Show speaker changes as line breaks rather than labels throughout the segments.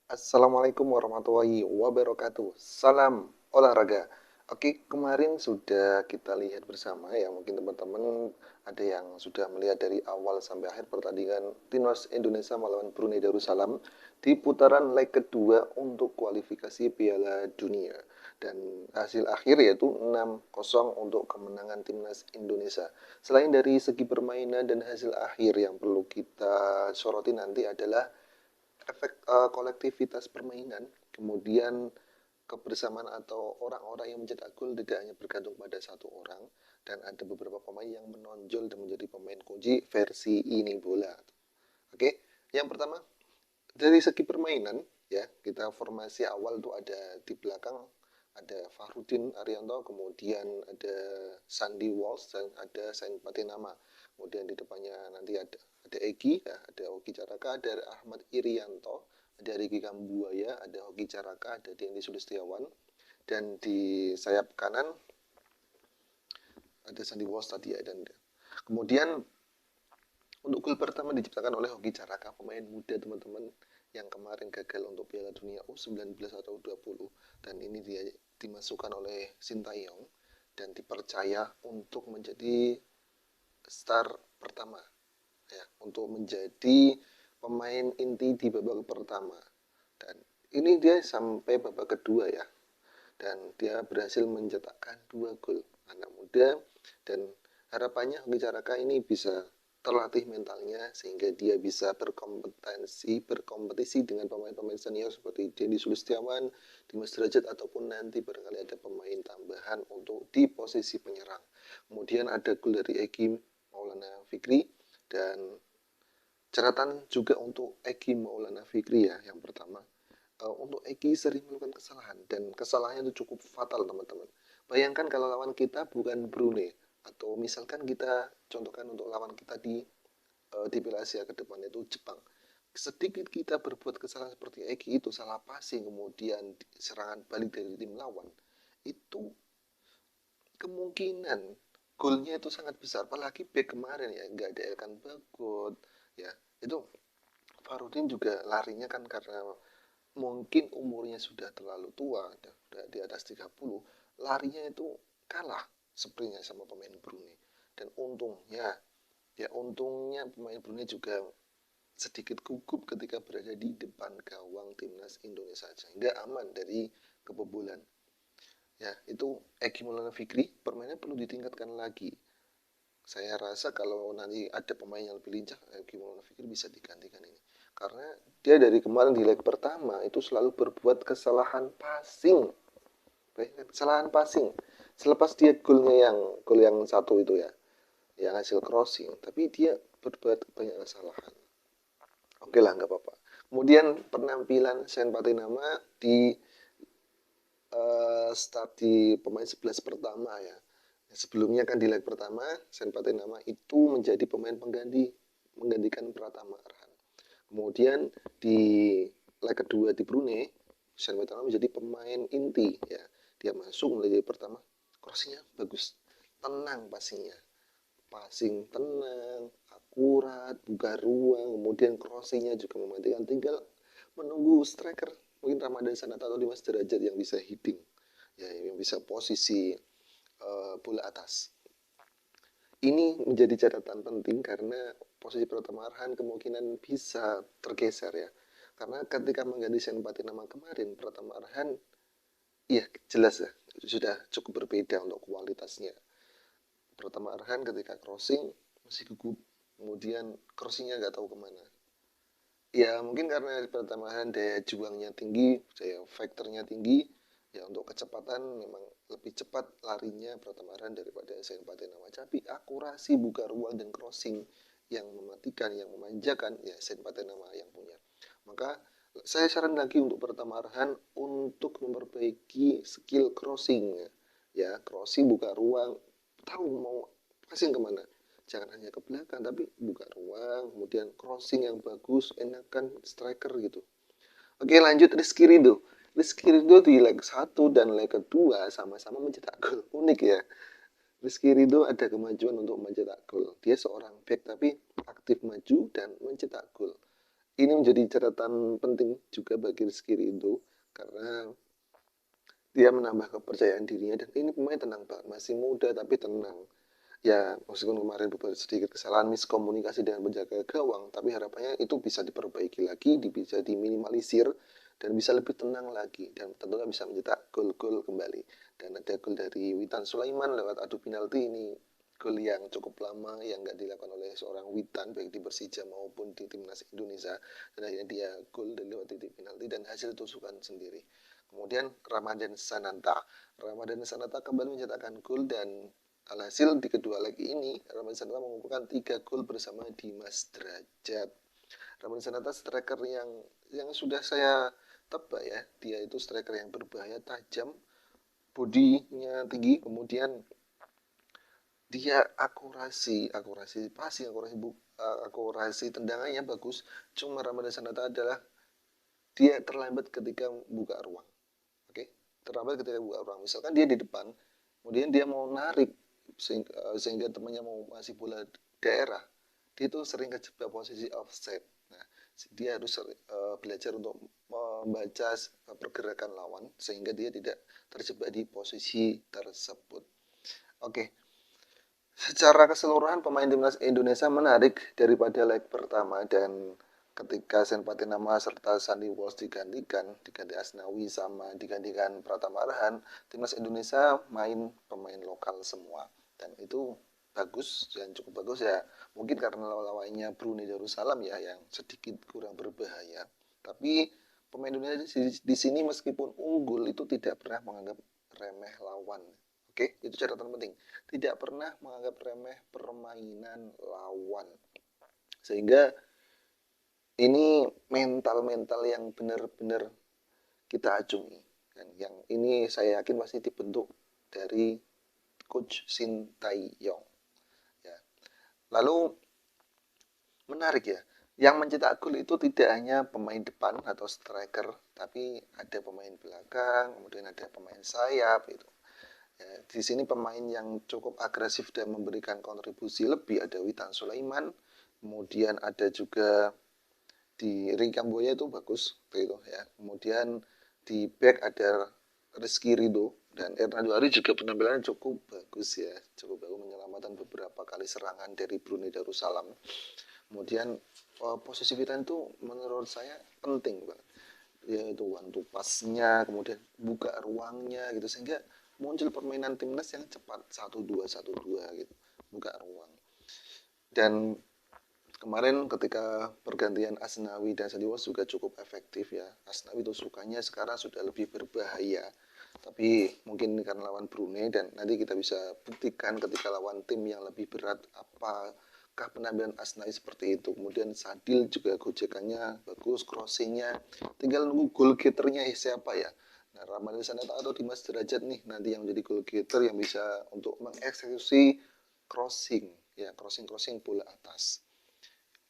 Assalamualaikum warahmatullahi wabarakatuh. Salam olahraga. Oke, kemarin sudah kita lihat bersama ya, mungkin teman-teman ada yang sudah melihat dari awal sampai akhir pertandingan Timnas Indonesia melawan Brunei Darussalam di putaran leg kedua untuk kualifikasi Piala Dunia. Dan hasil akhir yaitu 6-0 untuk kemenangan Timnas Indonesia. Selain dari segi permainan dan hasil akhir yang perlu kita soroti nanti adalah efek kolektivitas permainan, kemudian kebersamaan atau orang-orang yang mencetak gol tidak hanya bergantung pada satu orang, dan ada beberapa pemain yang menonjol dan menjadi pemain kunci versi ini bola. Oke, yang pertama dari segi permainan ya, kita formasi awal tuh ada di belakang ada Fahrudin Arianto, kemudian ada Sandy Walsh dan ada Sain Patinama. Kemudian di depannya nanti ada Egi, ya, ada Hoki Caraka, ada Ahmad Irianto, ada Riki Kambuaya, ada Hoki Caraka, ada Dendi Sulistiawan, dan di sayap kanan ada Sandy Walsh tadi ya. Dan kemudian untuk gol pertama diciptakan oleh Hoki Caraka, pemain muda teman-teman yang kemarin gagal untuk Piala Dunia U19 atau U20, dan ini dia dimasukkan oleh Sintayong dan dipercaya untuk menjadi star pertama ya, untuk menjadi pemain inti di babak pertama. Dan ini dia sampai babak kedua ya, dan dia berhasil mencetakkan 2 gol. Anak muda, dan harapannya Hoki Caraka ini bisa terlatih mentalnya sehingga dia bisa berkompetisi dengan pemain-pemain senior seperti Dendi Sulistiawan, Dimas Derajat, ataupun nanti barangkali ada pemain tambahan untuk di posisi penyerang. Kemudian ada gol dari Egy Maulana Fikri, dan catatan juga untuk Egy Maulana Fikri ya, yang pertama untuk Egy sering melakukan kesalahan, dan kesalahannya itu cukup fatal teman-teman. Bayangkan kalau lawan kita bukan Brunei, atau misalkan kita contohkan untuk lawan kita di Piala Asia ke depan itu Jepang. Sedikit kita berbuat kesalahan seperti Egy itu, salah passing, kemudian serangan balik dari tim lawan, itu kemungkinan golnya itu sangat besar. Apalagi back kemarin ya, nggak ada Elkan Bagot ya, itu Farudin juga larinya kan karena mungkin umurnya sudah terlalu tua, sudah di atas 30, larinya itu kalah sprintnya sama pemain Brunei. Dan untungnya pemain Brunei juga sedikit gugup ketika berada di depan gawang timnas Indonesia sehingga aman dari kebobolan. Ya, itu Egy Maulana Fikri, permainan perlu ditingkatkan lagi. Saya rasa kalau nanti ada pemain yang lebih lincah, Egy Maulana Fikri bisa digantikan ini. Karena dia dari kemarin di leg pertama itu selalu berbuat kesalahan passing. Kesalahan passing. Selepas dia gol yang satu itu ya, yang hasil crossing, tapi dia berbuat banyak kesalahan. Oke lah, nggak apa-apa. Kemudian penampilan Sen Patinama di start di pemain 11 pertama ya. Sebelumnya kan di leg pertama Sen Patinama itu menjadi pemain menggantikan Pratama Arhan. Kemudian di leg kedua di Brunei, Sen Patinama menjadi pemain inti ya. Dia masuk mulai dari pertama, crossingnya bagus, tenang passing tenang, akurat, buka ruang, kemudian crossingnya juga mematikan. Tinggal menunggu striker mungkin Ramadan Sananta atau Dimas Derajat yang bisa hitting ya, yang bisa posisi bola atas. Ini menjadi catatan penting karena posisi Pratama Arhan kemungkinan bisa tergeser ya. Karena ketika mengganti Sen Patinama kemarin, Pratama Arhan ya jelas ya sudah cukup berbeda untuk kualitasnya. Pratama Arhan ketika crossing masih gugup, kemudian crossingnya nggak tahu kemana. Ya mungkin karena Pratama Arhan daya juangnya tinggi, daya faktornya tinggi, ya untuk kecepatan memang lebih cepat larinya Pratama Arhan daripada Sen Patinama. Tapi akurasi buka ruang dan crossing yang mematikan, yang memanjakan, ya Sen Patinama yang punya. Maka saya saran lagi untuk Pratama Arhan untuk memperbaiki skill crossing ya, crossing buka ruang, tahu mau passing kemana, jangan hanya ke belakang tapi buka ruang, kemudian crossing yang bagus, enakan striker gitu. Oke, lanjut Rizky Ridho. Rizky Ridho di leg 1 dan leg kedua sama-sama mencetak gol. Unik ya. Rizky Ridho ada kemajuan untuk mencetak gol. Dia seorang back tapi aktif maju dan mencetak gol. ini menjadi catatan penting juga bagi Rizky Ridho karena dia menambah kepercayaan dirinya dan ini pemain tenang banget, masih muda tapi tenang. Ya, meskipun kemarin beberapa sedikit kesalahan miskomunikasi dengan penjaga gawang, tapi harapannya itu bisa diperbaiki lagi, bisa diminimalisir, dan bisa lebih tenang lagi. Dan tentunya bisa mencetak gol-gol kembali. Dan ada gol dari Witan Sulaiman lewat adu penalti ini. Gol yang cukup lama yang nggak dilakukan oleh seorang Witan, baik di Persija maupun di Timnas Indonesia. Dan akhirnya dia gol dari lewat titik penalti dan hasil tusukan sendiri. Kemudian Ramadan Sananta. Ramadan Sananta kembali mencetakkan gol dan alhasil di kedua leg ini Ramadan Sananta mengumpulkan 3 gol bersama Dimas Derajat. Ramadan Sananta striker yang sudah saya tebak ya, dia itu striker yang berbahaya, tajam, bodinya tinggi, kemudian dia akurasi passing, akurasi tendangannya bagus. Cuma Ramadan Sananta adalah dia terlambat ketika buka ruang. Oke, terlambat ketika buka ruang. Misalkan dia di depan, kemudian dia mau narik sehingga temannya mau masih bola daerah, dia itu sering kejebak posisi offset. Nah, dia harus belajar untuk membaca pergerakan lawan sehingga dia tidak terjebak di posisi tersebut. Oke, secara keseluruhan pemain timnas Indonesia menarik daripada leg pertama dan ketika Sen Patinama serta Sandy Walsh diganti Asnawi sama digantikan Pratama Arhan, timnas Indonesia main pemain lokal semua dan itu bagus dan cukup bagus ya. Mungkin karena lawannya Brunei Darussalam ya yang sedikit kurang berbahaya. Tapi pemain Indonesia di sini meskipun unggul itu tidak pernah menganggap remeh lawan. Oke, itu catatan penting. Tidak pernah menganggap remeh permainan lawan. Sehingga ini mental-mental yang benar-benar kita acungi. Dan yang ini saya yakin pasti dibentuk dari Coach Shin Tae-yong. Ya. Lalu menarik ya, yang mencetak gol itu tidak hanya pemain depan atau striker, tapi ada pemain belakang, kemudian ada pemain sayap itu. Ya, di sini pemain yang cukup agresif dan memberikan kontribusi lebih ada Witan Sulaiman, kemudian ada juga di Ring Kamboya itu bagus itu ya. Kemudian di back ada Rizky Ridho dan Hernando Ari juga penampilannya cukup bagus ya, cukup bagus menyelamatkan beberapa kali serangan dari Brunei Darussalam. Kemudian posisi Witan itu menurut saya penting banget yaitu one to pass-nya, kemudian buka ruangnya gitu sehingga muncul permainan timnas yang cepat 1-2 gitu, buka ruang. Dan kemarin ketika pergantian Asnawi dan Sandy Walsh juga cukup efektif ya. Asnawi itu sukanya sekarang sudah lebih berbahaya. Tapi mungkin karena lawan Brunei dan nanti kita bisa buktikan ketika lawan tim yang lebih berat apakah penampilan Asnawi seperti itu. Kemudian Sadil juga gojekannya bagus, crossingnya. Tinggal nunggu goal getternya siapa ya. Nah, Ramadan Sananta atau Dimas Derajat nih nanti yang menjadi goal getter yang bisa untuk mengeksekusi crossing ya, crossing bola atas.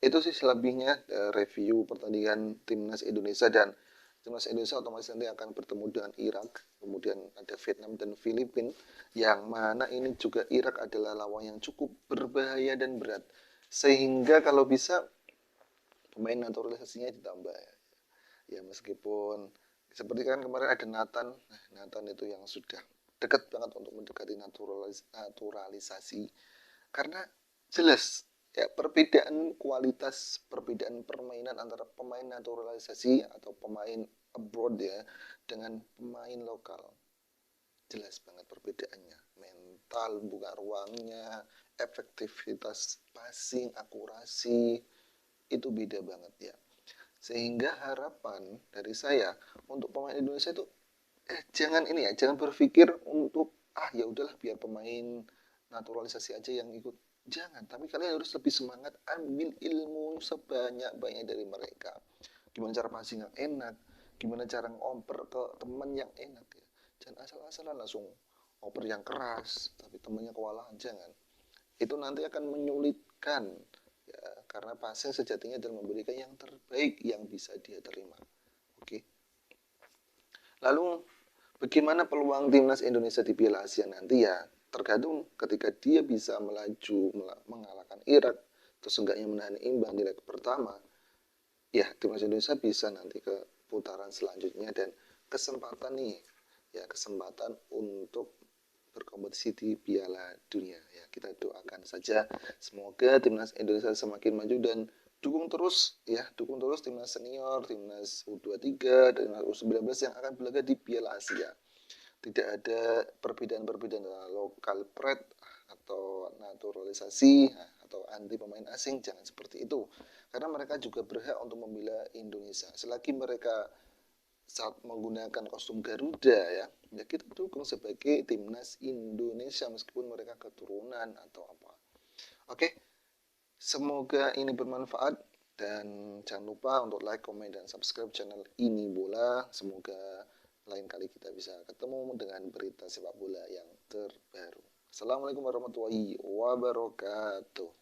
Itu sih selebihnya review pertandingan timnas Indonesia dan timnas Indonesia otomatis nanti akan bertemu dengan Irak, kemudian ada Vietnam dan Filipina, yang mana ini juga Irak adalah lawan yang cukup berbahaya dan berat, sehingga kalau bisa pemain naturalisasinya ditambah ya meskipun seperti kan kemarin ada Nathan, nah Nathan itu yang sudah dekat banget untuk mendekati naturalisasi karena jelas ya perbedaan kualitas, perbedaan permainan antara pemain naturalisasi atau pemain abroad ya dengan pemain lokal jelas banget perbedaannya, mental, buka ruangnya, efektivitas passing, akurasi itu beda banget ya. Sehingga harapan dari saya untuk pemain Indonesia itu jangan ini ya, jangan berpikir untuk ya udahlah biar pemain naturalisasi aja yang ikut. Jangan, tapi kalian harus lebih semangat ambil ilmu sebanyak-banyak dari mereka. Gimana cara passing yang enak, gimana cara ngoper ke teman yang enak ya. Jangan asal-asalan langsung ngoper yang keras, tapi temannya kewalahan, jangan. Itu nanti akan menyulitkan ya, karena passing sejatinya adalah memberikan yang terbaik yang bisa dia terima. Oke. Lalu bagaimana peluang timnas Indonesia di Piala Asia nanti ya tergantung ketika dia bisa melaju mengalahkan Irak terus enggaknya menahan imbang di leg pertama ya timnas Indonesia bisa nanti ke putaran selanjutnya dan kesempatan nih ya kesempatan untuk berkompetisi di Piala Dunia ya kita doakan saja semoga timnas Indonesia semakin maju dan dukung terus timnas senior, timnas U23 dan timnas U19 yang akan berlaga di Piala Asia. Tidak ada perbedaan-perbedaan lokal pride atau naturalisasi atau anti pemain asing, jangan seperti itu karena mereka juga berhak untuk membela Indonesia selagi mereka saat menggunakan kostum Garuda ya kita dukung sebagai timnas Indonesia meskipun mereka keturunan atau apa. Oke, semoga ini bermanfaat dan jangan lupa untuk like, komen, dan subscribe channel ini bola. Semoga lain kali kita bisa ketemu dengan berita sepak bola yang terbaru. Assalamualaikum warahmatullahi wabarakatuh.